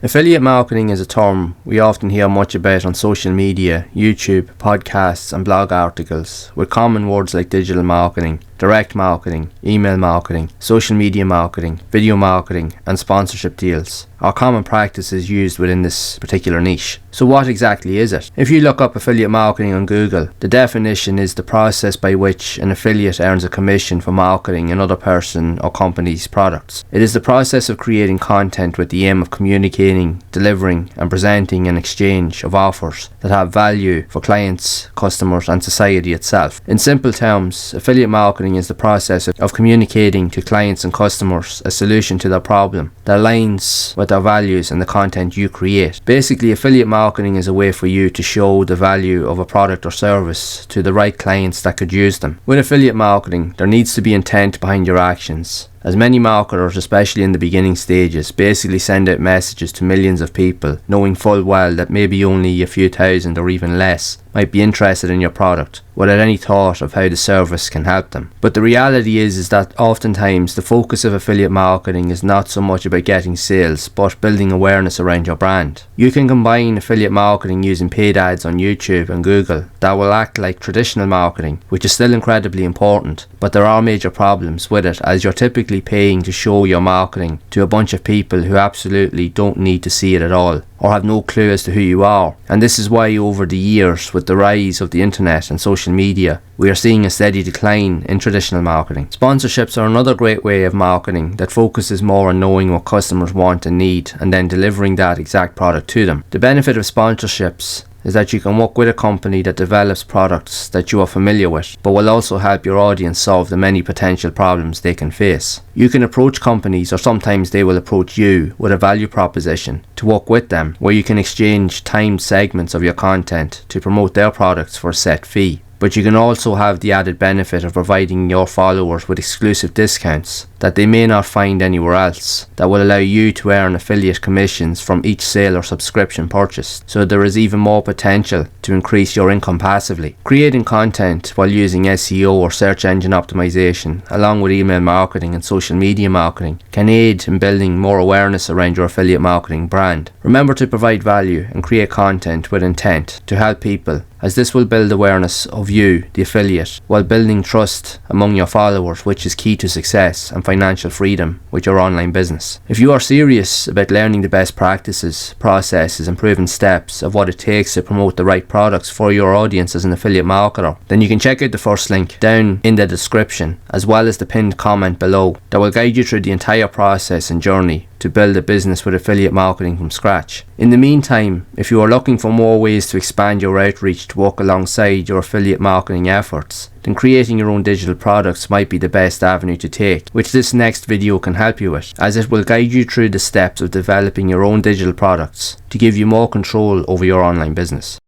Affiliate marketing is a term we often hear much about on social media, YouTube, podcasts and blog articles, with common words like digital marketing, direct marketing, email marketing, social media marketing, video marketing and sponsorship deals are common practices used within this particular niche. So what exactly is it? If you look up affiliate marketing on Google, the definition is the process by which an affiliate earns a commission for marketing another person or company's products. It is the process of creating content with the aim of communicating, delivering and presenting an exchange of offers that have value for clients, customers and society itself. In simple terms, affiliate marketing is the process of communicating to clients and customers a solution to their problem that aligns with their values and the content you create. Basically, affiliate marketing is a way for you to show the value of a product or service to the right clients that could use them. With affiliate marketing, there needs to be intent behind your actions, as many marketers, especially in the beginning stages, basically send out messages to millions of people, knowing full well that maybe only a few thousand or even less might be interested in your product, without any thought of how the service can help them. But the reality is that oftentimes the focus of affiliate marketing is not so much about getting sales, but building awareness around your brand. You can combine affiliate marketing using paid ads on YouTube and Google that will act like traditional marketing, which is still incredibly important, but there are major problems with it, as you're typically paying to show your marketing to a bunch of people who absolutely don't need to see it at all, or have no clue as to who you are. And this is why over the years, with the rise of the internet and social media, we are seeing a steady decline in traditional marketing. Sponsorships are another great way of marketing that focuses more on knowing what customers want and need and then delivering that exact product to them. The benefit of sponsorships is that you can work with a company that develops products that you are familiar with, but will also help your audience solve the many potential problems they can face. You can approach companies, or sometimes they will approach you, with a value proposition to work with them, where you can exchange timed segments of your content to promote their products for a set fee. But you can also have the added benefit of providing your followers with exclusive discounts that they may not find anywhere else, that will allow you to earn affiliate commissions from each sale or subscription purchased. So there is even more potential to increase your income passively. Creating content while using SEO or search engine optimization, along with email marketing and social media marketing, can aid in building more awareness around your affiliate marketing brand. Remember to provide value and create content with intent to help people, as this will build awareness of you, the affiliate, while building trust among your followers, which is key to success and financial freedom with your online business. If you are serious about learning the best practices, processes and proven steps of what it takes to promote the right products for your audience as an affiliate marketer, then you can check out the first link down in the description, as well as the pinned comment below, that will guide you through the entire process and journey to build a business with affiliate marketing from scratch. In the meantime, if you are looking for more ways to expand your outreach to work alongside your affiliate marketing efforts, then creating your own digital products might be the best avenue to take, which this next video can help you with, as it will guide you through the steps of developing your own digital products to give you more control over your online business.